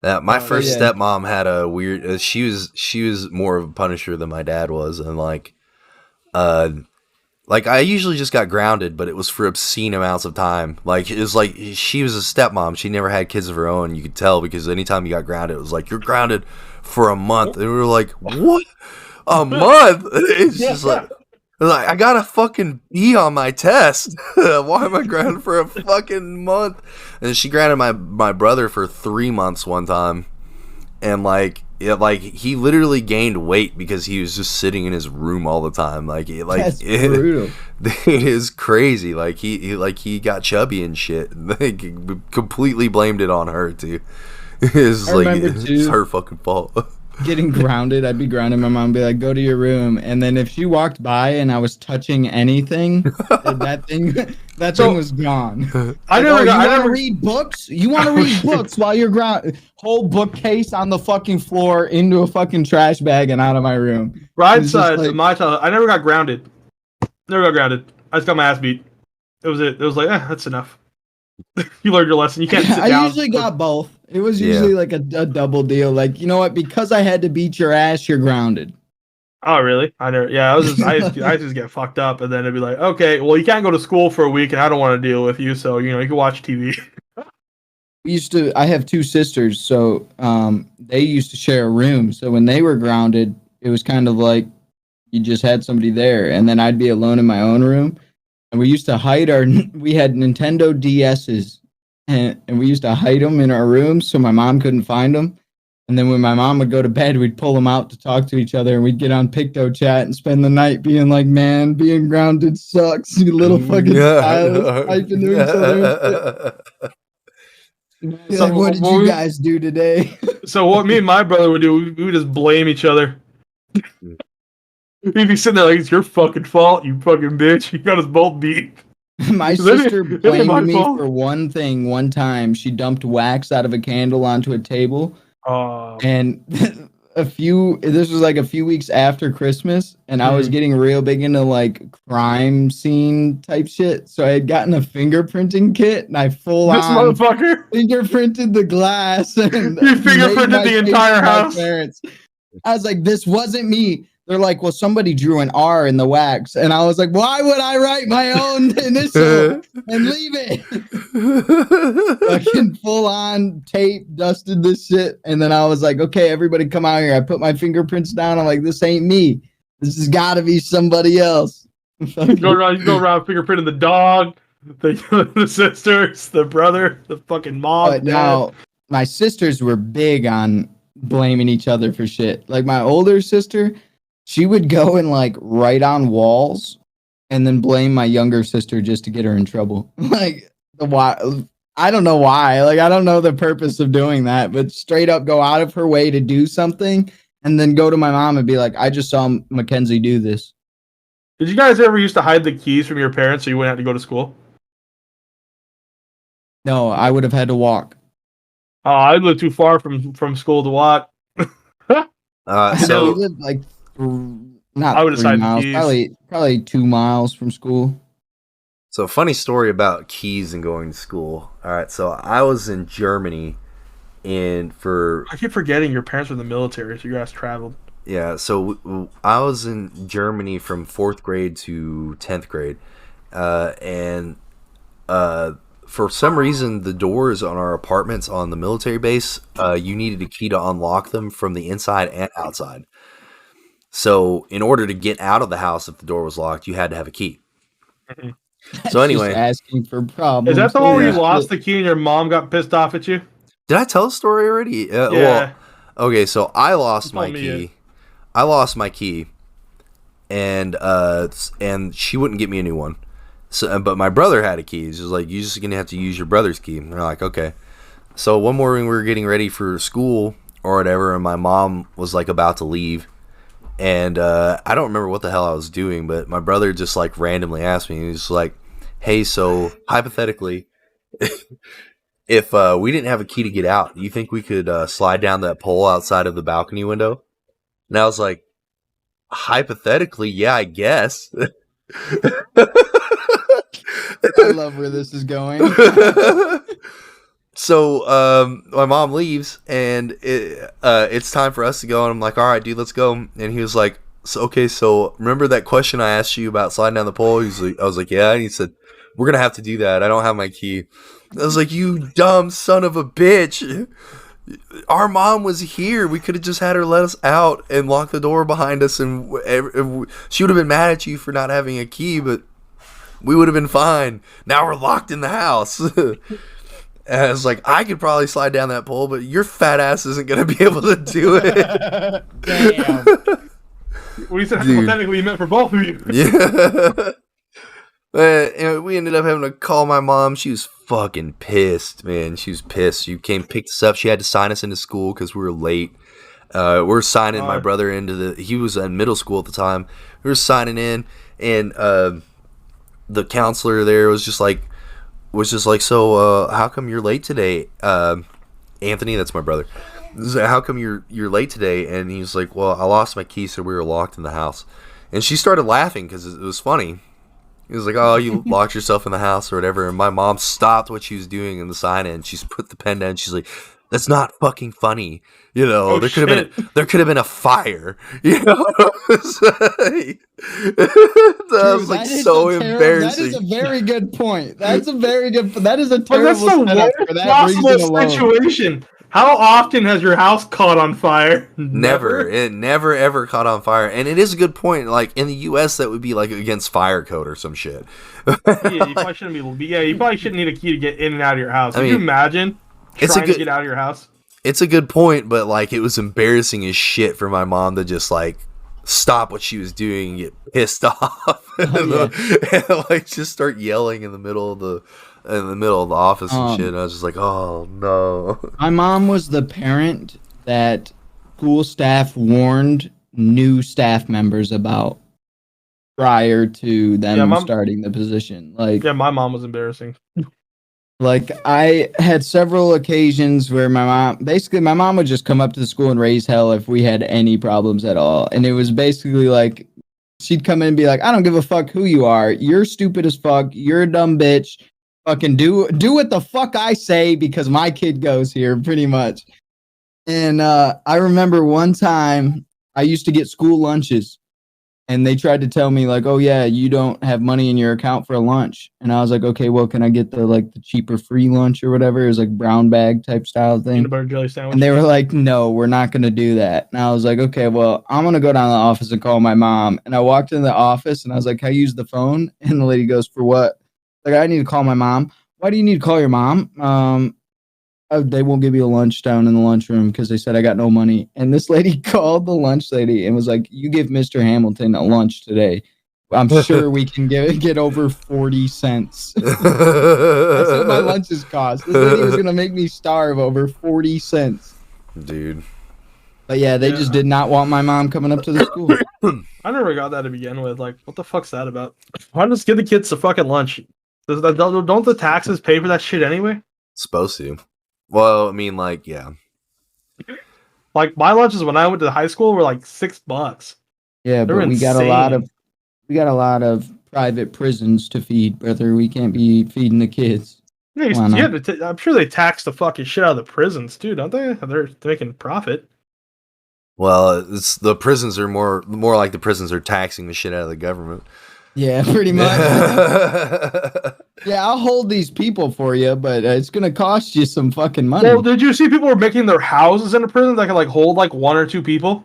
My first yeah. stepmom had a weird. She was more of a punisher than my dad was, and uh, like I usually just got grounded, but it was for obscene amounts of time. Like it was like she was a stepmom. She never had kids of her own. You could tell because anytime you got grounded, it was like you're grounded for a month, and we were like, what? A month? It's just like I got a fucking B on my test. Why am I grounded for a fucking month? And she grounded my brother for 3 months one time, and like he literally gained weight because he was just sitting in his room all the time. That's brutal. It is crazy. Like he got chubby and shit. Like completely blamed it on her too. It's I like remember it's too. her fucking fault. Getting grounded, I'd be grounded. My mom would be like, "Go to your room," and then if she walked by and I was touching anything, that thing So, was gone. I Like, never oh, got... you I want to never... read books? You want to Oh, read shit. books while you're ground? Whole bookcase on the fucking floor into a fucking trash bag and out of my room. Right It's just side, like my child. I never got grounded. Never got grounded. I just got my ass beat. It was it. It was like, that's enough. You learned your lesson. You can't sit I down. usually got both. It was Yeah. usually like a double deal. Like, you know what? Because I had to beat your ass, you're grounded. Oh, really? I never. Yeah, I just get fucked up, and then it'd be like, okay, well, you can't go to school for a week, and I don't want to deal with you, so you can watch TV. I have two sisters, so they used to share a room. So when they were grounded, it was kind of like you just had somebody there, and then I'd be alone in my own room. and we used to hide our. We had Nintendo DSs, and we used to hide them in our rooms so my mom couldn't find them. And then when my mom would go to bed, we'd pull them out to talk to each other, and we'd get on Picto Chat and spend the night being like, "Man, being grounded sucks." You little fucking stylists typing to each other. And shit. So Like, what did you guys do today? So what me and my brother would do, we would just blame each other. We'd be sitting there like, it's your fucking fault, you fucking bitch. You got us both beat. My sister blamed me for one thing. One time, she dumped wax out of a candle onto a table, and this was like a few weeks after Christmas, and I was getting real big into like crime scene type shit. So I had gotten a fingerprinting kit, and I fingerprinted the glass, and you fingerprinted the entire house. Parents. I was like, this wasn't me. They're like, well, somebody drew an R in the wax. And I was like, why would I write my own initial and leave it? Fucking full on tape, dusted this shit. And then I was like, okay, everybody come out here. I put my fingerprints down. I'm like, this ain't me. This has got to be somebody else. You go around fingerprinting the dog, the sisters, the brother, the fucking mom. But now, my sisters were big on blaming each other for shit. Like my older sister, she would go and like write on walls and then blame my younger sister just to get her in trouble. Like I don't know why. Like I don't know the purpose of doing that, but straight up go out of her way to do something and then go to my mom and be like, I just saw Mackenzie do this. Did you guys ever used to hide the keys from your parents so you wouldn't have to go to school? No, I would have had to walk. Oh, I lived too far from school to walk. So we lived like not I would have 3 miles, probably 2 miles from school. So funny story about keys and going to school. All right, so I was in Germany, and I keep forgetting your parents were in the military, so you guys traveled. Yeah, so I was in Germany from 4th grade to 10th grade, and for some reason the doors on our apartments on the military base, you needed a key to unlock them from the inside and outside. So in order to get out of the house if the door was locked, you had to have a key. Mm-hmm. So anyway, just asking for problems. Is that the one where you lost the key and your mom got pissed off at you? Did I tell the story already? Yeah. Well, okay, so I lost my key. I lost my key, and she wouldn't get me a new one. So, but my brother had a key. He's just like, you're just gonna have to use your brother's key. And they're like, okay. So one morning we were getting ready for school or whatever, and my mom was like about to leave. And I don't remember what the hell I was doing, but my brother just like randomly asked me. He was like, "Hey, so hypothetically, if we didn't have a key to get out, do you think we could slide down that pole outside of the balcony window?" And I was like, "Hypothetically, yeah, I guess." I love where this is going. So my mom leaves, and it's time for us to go, and I'm like, all right, dude, let's go. And he was like, so remember that question I asked you about sliding down the pole? I was like, yeah. And he said, we're gonna have to do that. I don't have my key. I was like, you dumb son of a bitch. Our mom was here. We could have just had her let us out and lock the door behind us, and she would have been mad at you for not having a key, but we would have been fine. Now we're locked in the house. And I was like, I could probably slide down that pole, but your fat ass isn't going to be able to do it. Damn. Well, you said hypothetically you meant for both of you. Yeah. And we ended up having to call my mom. She was fucking pissed, man. She was pissed. She came, picked us up. She had to sign us into school because we were late. We're signing my brother into he was in middle school at the time. We were signing in, and the counselor there was just like, so how come you're late today? Anthony, that's my brother. How come you're late today? And he's like, well, I lost my key, so we were locked in the house. And she started laughing because it was funny. He was like, oh, you locked yourself in the house or whatever. And my mom stopped what she was doing in the sign in. She's put the pen down. She's like, that's not fucking funny. You know, there could have been a fire. You know, that was like so embarrassing. That is a very good point. That is a terrible setup for that reason alone. Situation. How often has your house caught on fire? Never. It never ever caught on fire. And it is a good point. Like in the US that would be like against fire code or some shit. Yeah, you probably shouldn't be. Yeah, you probably shouldn't need a key to get in and out of your house. I Could you mean, imagine it's a trying to good get out of your house? it's a good point, but like it was embarrassing as shit for my mom to just like stop what she was doing and get pissed off Oh yeah. and like just start yelling in the middle of the office and shit. Um, And I was just like, oh no. my mom was the parent that school staff warned new staff members about prior to Yeah, them starting the position. my mom was embarrassing. Like I had several occasions where my mom would just come up to the school and raise hell if we had any problems at all. And it was basically like she'd come in and be like, I don't give a fuck who you are. You're stupid as fuck. You're a dumb bitch. Fucking do what the fuck I say because my kid goes here, pretty much. And I remember one time I used to get school lunches and they tried to tell me like, oh yeah, you don't have money in your account for a lunch. And I was like, okay, well, can I get the cheaper free lunch or whatever? It was like brown bag type style thing. Peanut butter jelly sandwich. And they were like, no, we're not going to do that. And I was like, okay, well, I'm going to go down to the office and call my mom. And I walked into the office and I was like, can I use the phone? And the lady goes, for what? Like, I need to call my mom. Why do you need to call your mom? They won't give you a lunch down in the lunchroom because they said I got no money. And this lady called the lunch lady and was like, you give Mr. Hamilton a lunch today. I'm sure we can get over 40 cents. That's what my lunches cost. This lady was going to make me starve over 40 cents. Dude. But yeah, they just did not want my mom coming up to the school. I never got that to begin with. Like, what the fuck's that about? Why don't just give the kids the fucking lunch? Don't the taxes pay for that shit anyway? Supposed to. Well, I mean, like, yeah. Like, my lunches when I went to high school were like $6. Yeah, but we got a lot of private prisons to feed, brother. We can't be feeding the kids. Yeah, I'm sure they tax the fucking shit out of the prisons too, don't they? They're making profit. Well, it's the prisons are more like the prisons are taxing the shit out of the government. Yeah, pretty much. Yeah, I'll hold these people for you, but it's gonna cost you some fucking money. Well, did you see people were making their houses in a prison that could like hold like 1 or 2 people?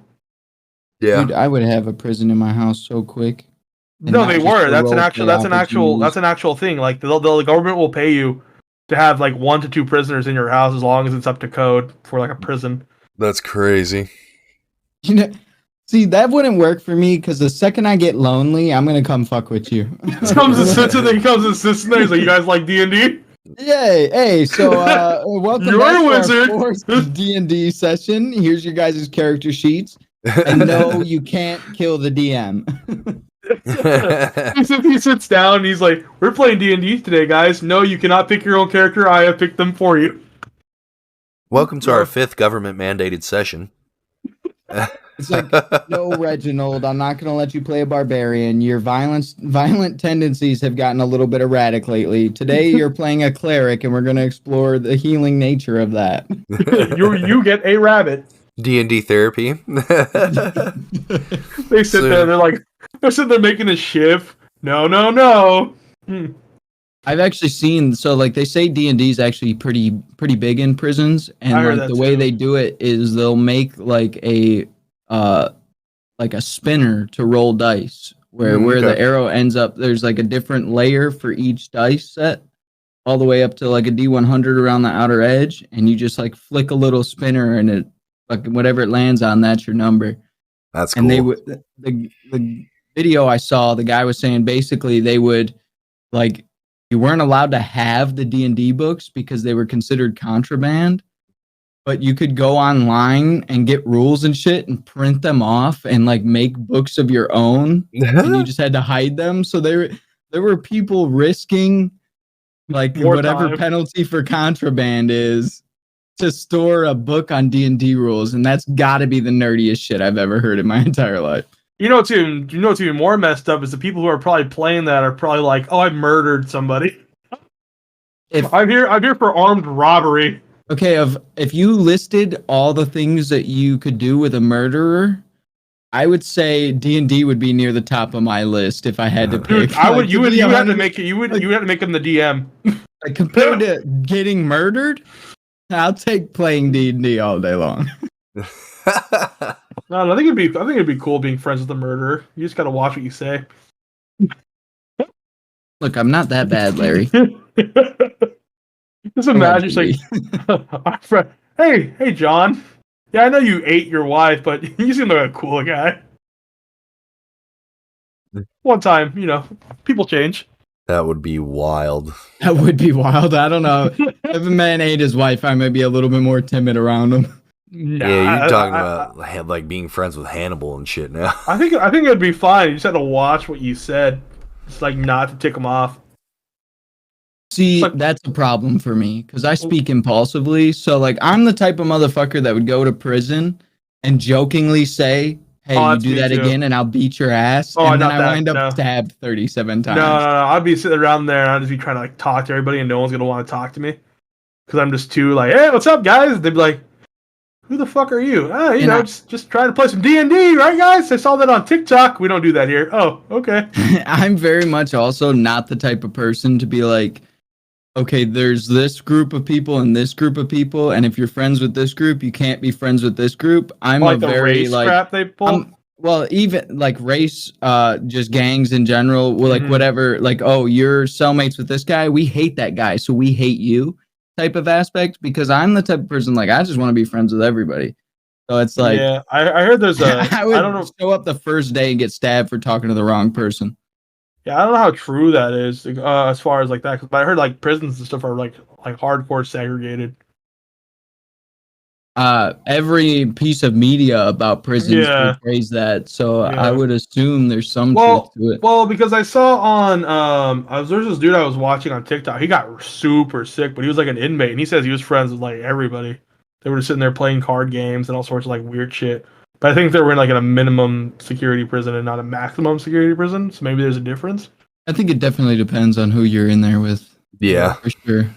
Yeah, dude, I would have a prison in my house so quick. No, they were. That's an actual thing. Like the government will pay you to have like 1 to 2 prisoners in your house as long as it's up to code for like a prison. that's crazy. You know, see, that wouldn't work for me because the second I get lonely, I'm gonna come fuck with you. He comes and sits there. He's like, "You guys like D&D?" Yay! Hey, so welcome You're back a to wizard. our fourth D&D session. Here's your guys' character sheets. And no, you can't kill the DM. He sits down and he's like, "We're playing D&D today, guys. No, you cannot pick your own character. I have picked them for you." Welcome to our 5th government mandated session. It's like, no, Reginald, I'm not going to let you play a barbarian. Your violent tendencies have gotten a little bit erratic lately. Today, you're playing a cleric, and we're going to explore the healing nature of that. You get a rabbit. D&D therapy. They sit there. They're sitting there making a shift. No. I've actually seen, so like they say D&D is actually pretty big in prisons, and like the way they do it is they'll make like a spinner to roll dice where the arrow ends up, there's like a different layer for each dice set all the way up to like a D100 around the outer edge, and you just like flick a little spinner and it like whatever it lands on, that's your number. That's cool. And the video I saw, the guy was saying basically they would like, you weren't allowed to have the D&D books because they were considered contraband, but you could go online and get rules and shit and print them off and like make books of your own, and you just had to hide them. So there were people risking like whatever penalty for contraband is to store a book on D&D rules, and that's got to be the nerdiest shit I've ever heard in my entire life. You know what's even more messed up is the people who are probably playing that are probably like, "Oh, I murdered somebody. I'm here for armed robbery." Okay, if you listed all the things that you could do with a murderer, I would say D&D would be near the top of my list if I had to pick. Dude, you had to make him the DM. Like compared to getting murdered, I'll take playing D&D all day long. No, I think it'd be cool being friends with the murderer. You just gotta watch what you say. Look, I'm not that bad, Larry. Just imagine, just Allegedly. like, our friend, hey, John. Yeah, I know you ate your wife, but you seem like a cool guy. One time, people change. That would be wild. That would be wild. I don't know. If a man ate his wife, I might be a little bit more timid around him. Nah, Yeah, you're talking about like being friends with Hannibal and shit now. I think it'd be fine. You just had to watch what you said. It's like not to tick them off. See, Like, that's a problem for me because I speak impulsively. So, like, I'm the type of motherfucker that would go to prison and jokingly say, "Hey, oh, you that's do me that too. again, and I'll beat your ass," Oh, and then not I that. wind up No. stabbed 37 No, no, times. no. I'd be sitting around there and I'd just be trying to like talk to everybody, and no one's gonna want to talk to me because I'm just too like, hey, what's up, guys? They'd be like, who the fuck are you? Ah, And just trying to play some D&D, right, guys? I saw that on TikTok. We don't do that here. Oh, okay. I'm very much also not the type of person to be like, okay, there's this group of people and this group of people, and if you're friends with this group, you can't be friends with this group. I'm a Like the very race like crap they pull. well, even like race, just gangs in general, well, like Mhm. whatever, like, oh, you're cellmates with this guy, we hate that guy, so we hate you type of aspect, because I'm the type of person like I just want to be friends with everybody. So it's like Yeah, I heard there's a. I I don't would know. show up the first day and get stabbed for talking to the wrong person. Yeah, I don't know how true that is as far as like that. But I heard like prisons and stuff are like hardcore segregated. Every piece of media about prisons Yeah, portrays that, so I yeah. would assume there's some truth Well, to it. well, because I saw on there's this dude I was watching on TikTok. He got super sick, but he was like an inmate, and he says he was friends with like everybody. They were just sitting there playing card games and all sorts of like weird shit. But I think they were in like in a minimum security prison and not a maximum security prison, so maybe there's a difference. I think it definitely depends on who you're in there with, Yeah. Yeah. for sure.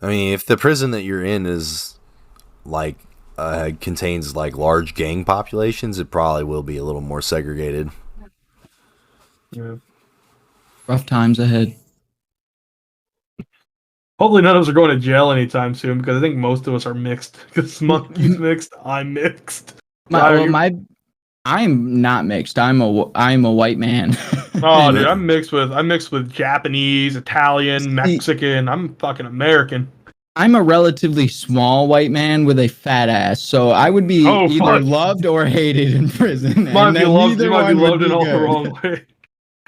I mean, if the prison that you're in is like contains like large gang populations, it probably will be a little more segregated. Yeah. Rough times ahead. Hopefully, none of us are going to jail anytime soon because I think most of us are mixed. Because Monkey's mixed, I'm mixed. My Tyler, well, my I'm not mixed. I'm a white man. oh, dude, And I'm mixed with Japanese, Italian, see, Mexican. I'm fucking American. I'm a relatively small white man with a fat ass, so I would be Oh either fuck, loved or hated in prison, might and be then loved. You neither might be one would loved in be all the good. wrong way.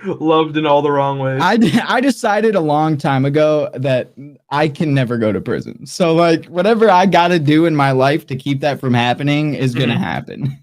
Loved in all the wrong ways. I decided a long time ago that I can never go to prison. So like whatever I got to do in my life to keep that from happening is going to happen.